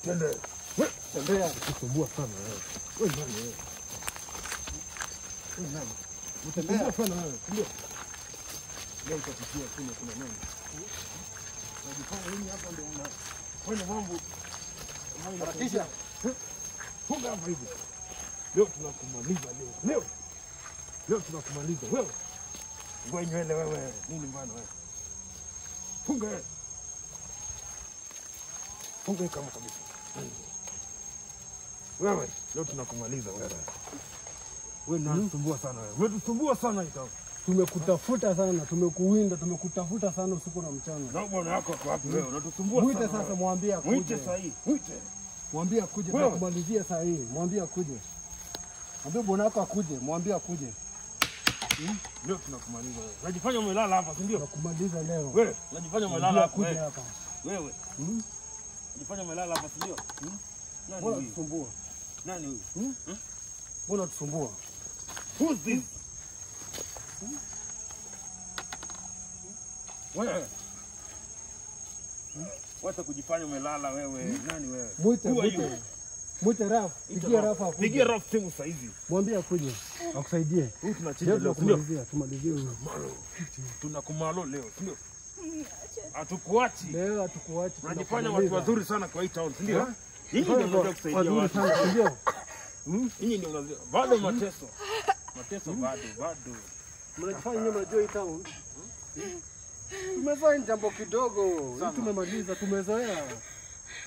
Twende. Tembea. Kusumbua sana wewe. Wewe nani wewe? Wewe nani? Utembea sana wewe. Ndio. Leo utapitia kuna nani? Unajifanya nini hapa ndio unafanya mambo. Harakisha. Funga hapa hivi. Leo tunakumaliza leo. Leo tunakumaliza wewe. Ngoja nywele wewe. Nini bwana wewe? Funga. Funga kama kabisa. Wewe, leo tunakumaliza wewe. Wewe unatusumbua sana wewe. Wewe unatusumbua sana itao. Tumekutafuta sana, tumekuwinda, tumekutafuta sana usiku na mchana. Na bwana wako kwa wapi wewe? Unatusumbua sana. Mwite sasa, mwambie akuje. Mwite sasa hii. Mwite. Mwambie akuje tukumalizie sasa hii. Mwambie akuje. Mwambie bwana wako akuje, mwambie akuje. Leo tunakumaliza wewe. Unajifanya umelala hapa, si ndio? Tunakumaliza leo. Wewe, unajifanya umelala hapa wewe. Wewe. Unajifanya umelala hapa, si ndio? Nani Mbona tusumbua? Nani huyu? Mbona tusumbua? Who's this? Wewe. Wacha kujifanya umelala wewe. Nani wewe? Mwite Raf. Pigia Raf akuje. Pigia Raf simu saa hizi. Mwambie akuje. Akusaidie. Huyu tunachinja leo, ndio. Tumalizie huyu. Tunakumalo leo, ndio. Hatukuachi. Leo hatukuachi. Tunajifanya watu wazuri sana kwa hii town, ndio? Hii ndio ndio kusaidia watu sana, ndio. Hii ndio unajua. Bado mateso. Mateso bado. Mnajifanya nyinyi mnajua hii town. Tumefanya jambo kidogo. Tumemaliza, tumezoea.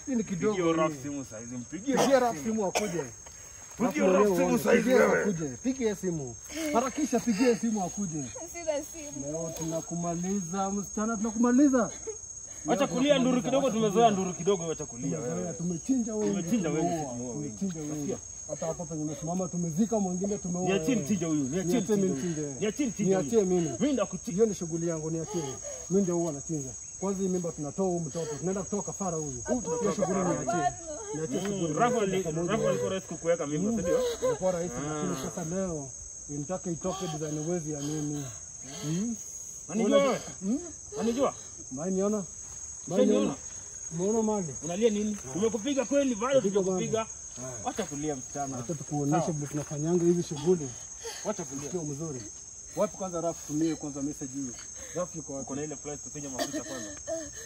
Hii ni kidogo. Pigia Raf simu saa hizi, Pigia Raf simu akuje. Pigia Raf simu saa hizi wewe. Akuje. Pigia simu. Harakisha pigia simu akuje. Sina simu. Leo tunakumaliza msichana, tunakumaliza. Acha kulia nduru kidogo, tumezoea nduru kidogo, acha kulia wewe. Tumechinja wewe. Tumechinja wewe. Hata hapa penye umesimama tumezika mwingine tumeua. Niachie mchinja huyu, niachie mchinja. Niachie mimi. Mimi ndakuchinja. Hiyo ni shughuli yangu, niachie. Mimi ndio huwa nachinja. Kwanza hii mimba tunatoa huyu mtoto. Tunaenda kutoa kafara huyu. Hiyo shughuli niachie. Niachie shughuli. Rafa alikuwa rahisi kukuweka mimba, si ndio? Ilikuwa rahisi, lakini sasa leo nitaka itoke design wezi ya mimi. Unanijua wewe? Unanijua? Niona. Mbona mali? Unalia nini? Tumekupiga kweli, bado tumekupiga. Acha kulia msichana. Acha tukuonyeshe vile tunafanyanga hizi shughuli. Acha kulia. Sio mzuri. Wapi kwanza Raf tumie kwanza message hiyo. Raf yuko wapi? Kuna ile flight tufinya mafuta kwanza.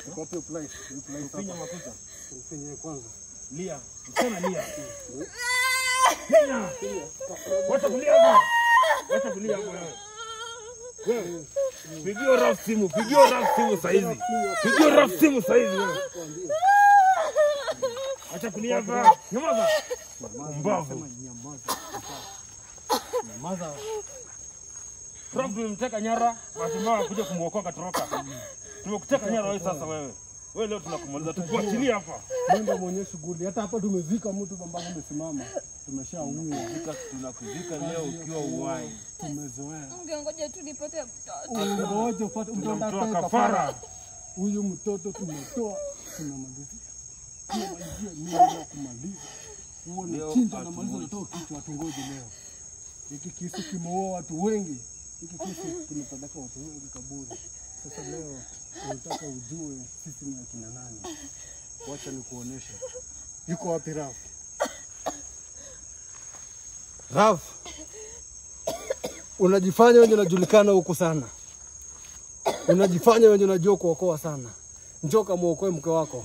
Yuko wapi flight? Tufinya mafuta. Tufinya kwanza. Lia. Msichana lia. Lia. Acha kulia hapo. Acha kulia hapo wewe. Wewe. Pigia Raf simu saa hizi. Pigia Raf simu saa hizi wewe. Acha kulia hapa. Nyamaza. Mbavu. Nyamaza. Raf tumemteka nyara, hatimaye kuja kumuokoa katoroka. Tumekuteka nyara wewe sasa wewe. Wewe leo tunakumaliza, tukuachilia hapa. Ndio mwenye shughuli. Hata hapa tumezika mtu ambaye amesimama. Tumeshaua. Tunakuzika leo ukiwa uhai. Tumezoea. Ungengoja tu nipate mtoto. Ngoja upate mtoto kafara. Huyu mtoto tumetoa, tunamalizia. Tunamalizia mimi na kumaliza. Huo ni chinja na maliza natoa kichwa tungoje leo. Hiki kisu kimeoa watu wengi. Hiki kisu kimepeleka watu wengi kaburi. Sasa leo nataka ujue sisi ni akina nani. Wacha nikuoneshe. Yuko wapi Raf? Raf. Unajifanya wewe unajulikana huku sana. Unajifanya wewe unajua kuokoa sana. Njoo kamuokoe mke wako.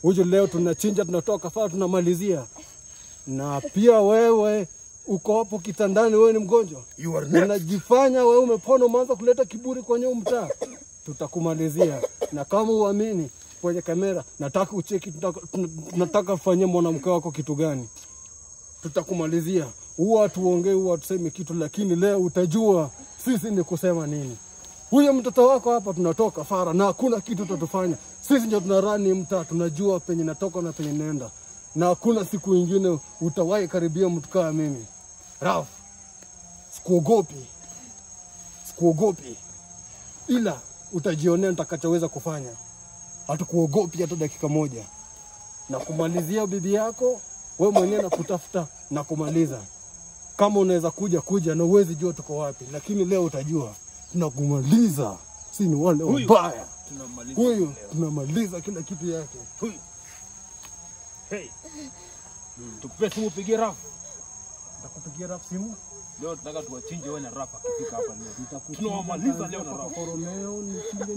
Huyu leo tunachinja, tunatoa kafara, tunamalizia. Na pia wewe uko hapo kitandani, wewe ni mgonjwa. Unajifanya wewe umepona, umeanza kuleta kiburi kwenye mtaa. Tutakumalizia. Na kama uamini kwenye kamera, nataka ucheki, nataka ufanye mwanamke wako kitu gani. Tutakumalizia. Huwa tuongee, huwa tuseme kitu, lakini leo utajua sisi ni kusema nini. Huyo mtoto wako hapa tunatoa kafara na hakuna kitu tutatufanya. Sisi ndio tunarani mtaa, tunajua penye natoka na penye nenda. Na hakuna siku nyingine utawahi karibia mtu kama mimi. Raf, sikuogopi. Ila utajionea nitakachoweza kufanya. Hatakuogopi hata dakika moja. Na kumalizia bibi yako, wewe mwenyewe na kutafuta na kumaliza. Kama unaweza kuja na uwezi jua tuko wapi, lakini leo utajua. Tunakumaliza. Si ni wale wabaya. Huyu tunamaliza kila kitu yake. Hey. Tukupe simu upigie Rafu. Nitakupigia Rafu simu. Leo tunataka tuwachinje wewe na Rafu akifika hapa leo. Tunawamaliza leo na Rafu. Koromeo nichinje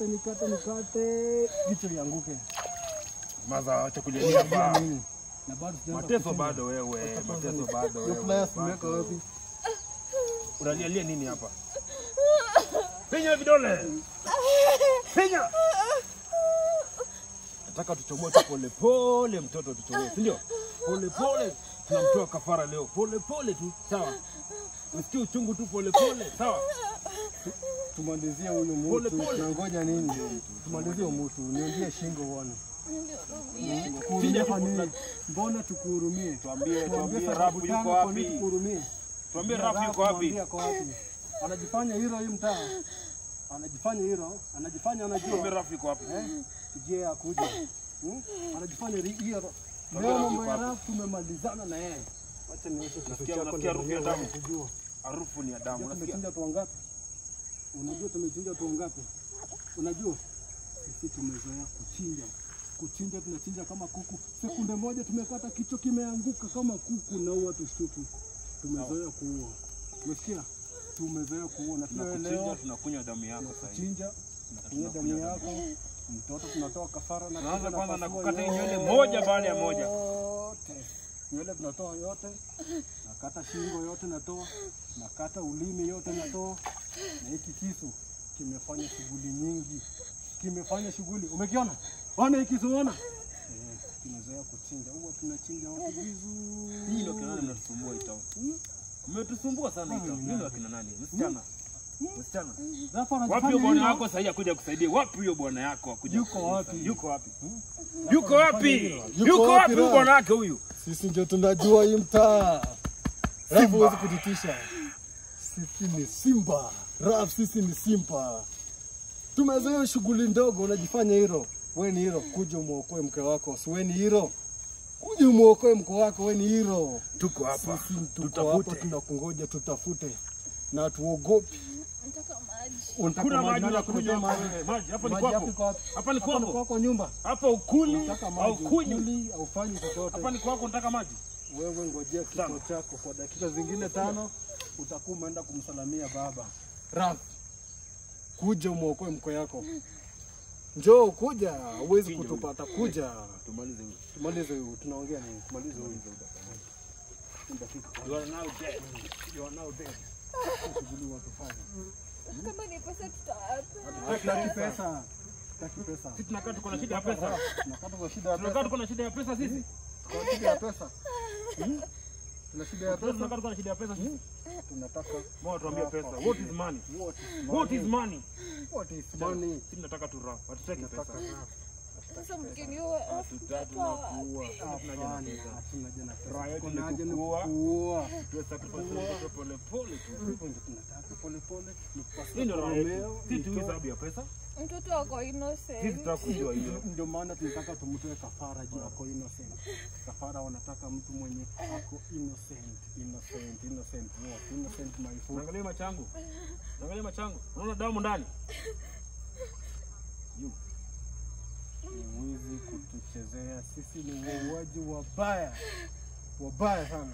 nikate kichwa ianguke. Maza acha kujalia hapa. Na bado Mateso bado wewe. Mateso bado wewe. Flyers tumeka wapi? Unalialia nini hapa? Pinya vidole. Pinya. Nataka tuchomoe tu pole pole mtoto tuchomoe, si ndio? Pole pole tunamtoa kafara leo. Pole pole tu, sawa? Usikie uchungu tu pole pole, sawa? Tumalizie huyu mtu. Tunangoja nini? Tumalizie mtu. Niambie shingo uone. Kuhurumia. Mbona tukuhurumie? Tuambie Rafu yuko wapi? Tuambie Rafu yuko wapi? Anajifanya hilo hii mtaa. Anajifanya anajua. Tuambie Rafu yuko wapi? Je, akuja. Anajifanya hilo. Leo mambo ya Rafu tumemalizana na yeye. Acha nioshe kichwa chako. Nasikia harufu ya damu. Harufu ni ya damu. Tumechinja tu ngapi? Unajua tumechinja tu ngapi? Unajua? Sisi tumezoea kuchinja tunachinja kama kuku. Sekunde moja tumekata kichwa kimeanguka kama kuku na huwa tushtuki. Tumezoea kuua. Umesikia? Tumezoea kuua na tunakuchinja tunakunywa damu yako sasa. Kuchinja tunakunywa damu yako. Mtoto tunatoa kafara na tunaanza kwanza na kukata nywele moja baada ya moja. Nywele tunatoa yote. Nakata shingo yote natoa. Nakata ulimi yote natoa. Na hiki kisu kimefanya shughuli nyingi. Umekiona? Ona hiki kisu ona? Tumezoea kuchinja. Huwa tunachinja watu vizuri. Hii ndio kina nani mnatusumbua itao? Mmetusumbua sana itao. Hii ndio kina nani? Msichana. Wapi bwana yako sasa akuja kusaidia? Wapi huyo bwana yako akuja? Yuko wapi bwana yake huyu? Sisi ndio tunajua hii mtaa. Rafu huwezi kujitisha. Sisi ni Simba. Sisi ni Simba. Tumezoea shughuli ndogo unajifanya hero. Wewe ni hero, kuja muokoe mke wako. Si wewe ni hero. Kuja muokoe mke wako, wewe ni hero. Tuko hapa. Sisi tuko hapa tunakungoja tutafute. Na tuogopi. Nataka maji. Kuna maji na kunywa maji. Hapa ni kwako. Hapa ni kwako nyumba. Hapa ukuli au kunywi au fanye chochote. Hapa ni kwako unataka maji. Wewe ngojea kituo chako kwa dakika zingine 5 utakuwa umeenda kumsalamia baba. Rafu. Kuja muokoe mke yako. Njoo kuja, huwezi kutupata kuja. Tumalize huyu. Tunaongea nini? Tumalize huyu. You are now dead. Shughuli watu fanya. Kama ni pesa tutawapa. Taki pesa. Sisi tunakaa tuko na shida ya pesa. Tunakaa tuko shida ya pesa. Tunakaa tuko na shida ya pesa sisi. Tuko shida ya pesa. Tuna shida ya pesa. Tunakaa tuko na shida ya pesa sisi. Tunataka mbona tuambie pesa. What is money? Sisi tunataka tu Rafu. Hatutaki pesa. Sasa mkiniua tunakuua. Hatuna jana pesa. Tunakuua. Tusacrifice pole pole tu. Tunataka pole pole. Hii ndio Romeo. Sisi tu sababu ya pesa. mtoto wako innocent. Sisi tutakujua hiyo. Ndio maana tunataka tumtoe kafara juu yako innocent. Kafara wanataka mtu mwenye ako innocent my food. Angalia machangu. Unaona damu ndani? Huwezi kutuchezea. Sisi ni wauaji wabaya sana.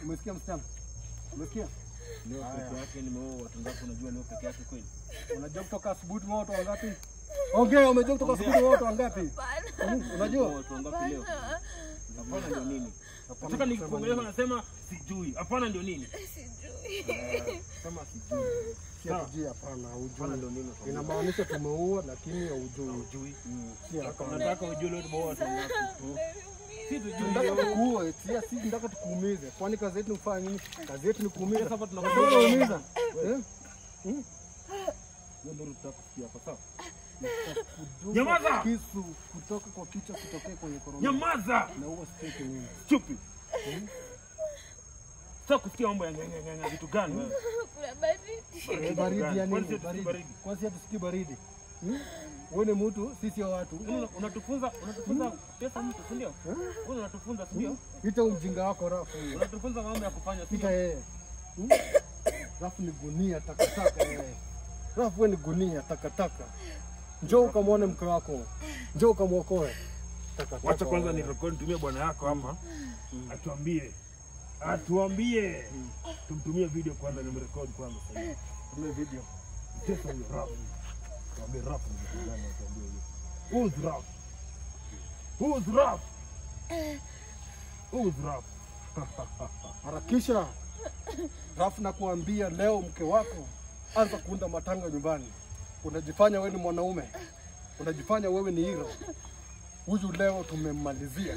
Umesikia msichana? Umesikia? Leo peke yake nimeoa watu ngapi unajua leo peke yake kweli? Unajua kutoka asubuhi tumeoa watu wangapi? Ongea, umejua kutoka asubuhi tumeoa watu wangapi? Unajua watu wangapi leo? Hapana ndio nini? Nataka nikuongelea nasema sijui. Hapana ndio nini? Sijui. Kama sijui. Sijui hapana, hujui. Inamaanisha tumeua lakini hujui. Nataka ujue leo tumeoa watu wangapi? Tunataka tukuue, si tunataka tukuumize. Kwani kazi yetu ufanye nini? Kazi yetu ni kuumiza. Sasa tunakuumiza. Ndio tutakufikia hapa sawa? Nyamaza! Kisu kutoka kwa kichwa kitokee kwenye koroma. Nyamaza! Na huo stake nini? Stupid. Sasa kusikia mambo ya nganga vitu gani wewe? Kuna baridi. Baridi ya nini? Baridi. Kwa sababu tusikii baridi. Wewe ni mtu, sisi watu. Unatufunza pesa mtu, si ndio? Wewe unatufunza, si ndio? Ita ujinga wako Rafu. Unatufunza mambo ya kufanya, si ndio? Yeye. Rafu ni gunia takataka yeye. Rafu ni gunia takataka. Njoo ukamwone mke wako. Njoo ukamwokoe. Wacha kwanza ni record tumie bwana yako hapa. Atuambie. Tumtumie video kwanza ni record kwanza sasa. Tumie video. Tesa hiyo rap. Tuambie rap ni gani atuambie hiyo. Who's rap? Who's rap? Who's rap? Harakisha. Rafu na kuambia leo mke wako anza kuunda matanga nyumbani. Unajifanya wewe ni mwanaume. Unajifanya wewe ni hero. Huyu leo tumemmalizia.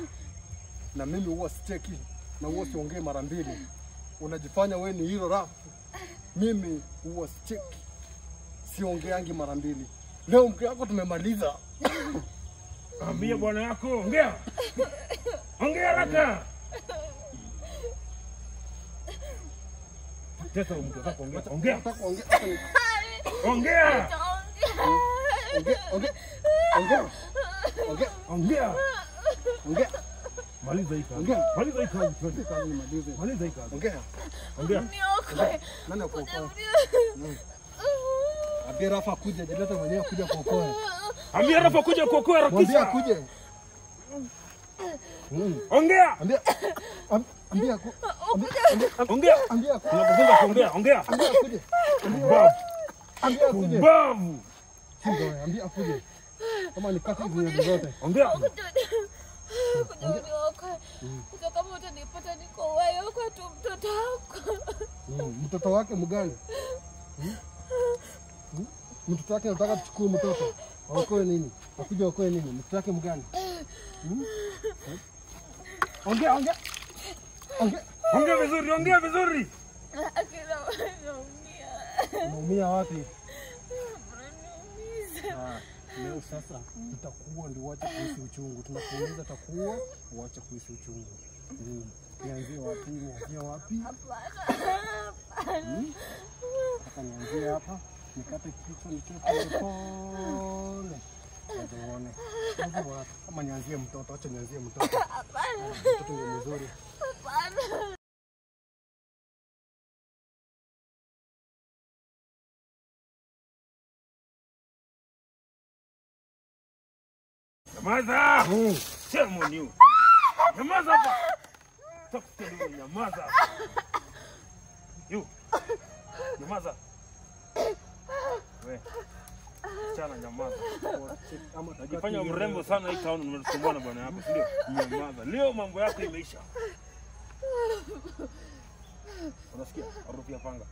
Na mimi huwa sicheki na huwa siongee mara mbili. Unajifanya wewe ni hero Rafu. Mimi huwa sicheki. Siongeangi mara mbili. Leo mke wako tumemaliza. Ambia bwana yako, ongea. Ongea haraka. Tesa mke wako ongea. Ongea. Ongea. Ongea. Maliza hii kazi. Ongea. Maliza hii kazi. Maliza hii kazi. Ongea. Ongea. Nani akuokoa? Ambia Rafa akuje, jileta mwenyewe kuja kuokoa. Ambia Rafa kuja kuokoa Mwambie harakisha. akuje. Ongea. Ambia Ongea. ambia Tunakufunza kuongea. Ongea. ambia akuje. Ambia akuje. Babu. Ndio, ambia akuje. Kama ni kati hizo zote. Ongea. Kuja kama utanipata niko wewe kwa tu mtoto wako. Mtoto wake mgani? Mtoto wake anataka tuchukue mtoto. Aokoe nini? Akuje aokoe nini? Mtoto wake mgani? Ongea. Ongea vizuri, ongea vizuri. Akila wanaumia. Unaumia wapi? Unaniumiza. Leo sasa tutakuwa ndio uache kuhisi uchungu. Tunakuuliza takuwa uache kuhisi uchungu. Nianzie wapi? Hapa nianzie hapa. Nikate kichwa nitoke pole. Uone. Kama nianzie mtoto, acha nianzie mtoto. Mtoto ndio mzuri. Hapana. Nyamaza! Sema niu. Nyamaza hapa. Toka nyamaza. Yu. Nyamaza. Wewe. Chana nyamaza. Najifanya mrembo sana hii town umesumbua na bwana yako, ndio? Nyamaza. Leo mambo yako imeisha. Unasikia? Harufu ya panga.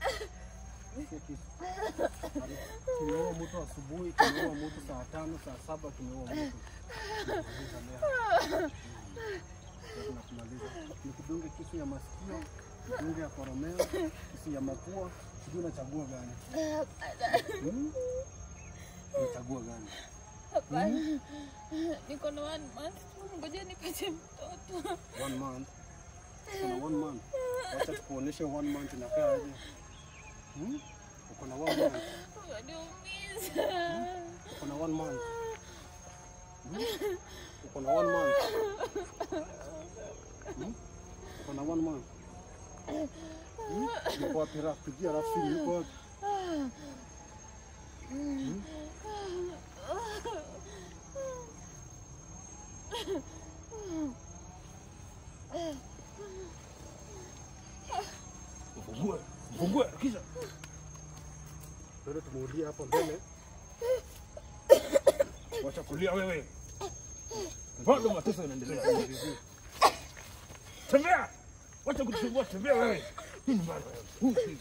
Tumeoa mtu asubuhi, tumeoa mtu saa 5, saa 7 tumeoa mtu. Tunamaliza. Nikudunge kisu ya masikio, nikudunge ya koromeo, kisu ya mapua, sijui unachagua gani? Unachagua gani? Hapana. Niko na 1 month. Ngoja nipate mtoto. 1 month. Kuna 1 month. Wacha tukuoneshe 1 month inakaa aje. Uko na 1 month. Unaniumiza. Uko na 1 month. Uko na 1 month. Uko na 1 month. Yuko wapi Rafa? Pigia Rafa simu, yuko wapi? Fungue, kisha. Ndio tumuulia hapo mbele. Wacha kulia wewe. Bado mateso yanaendelea. Tembea. Wacha kutusumbua, tembea wewe. Nini mbaya wewe?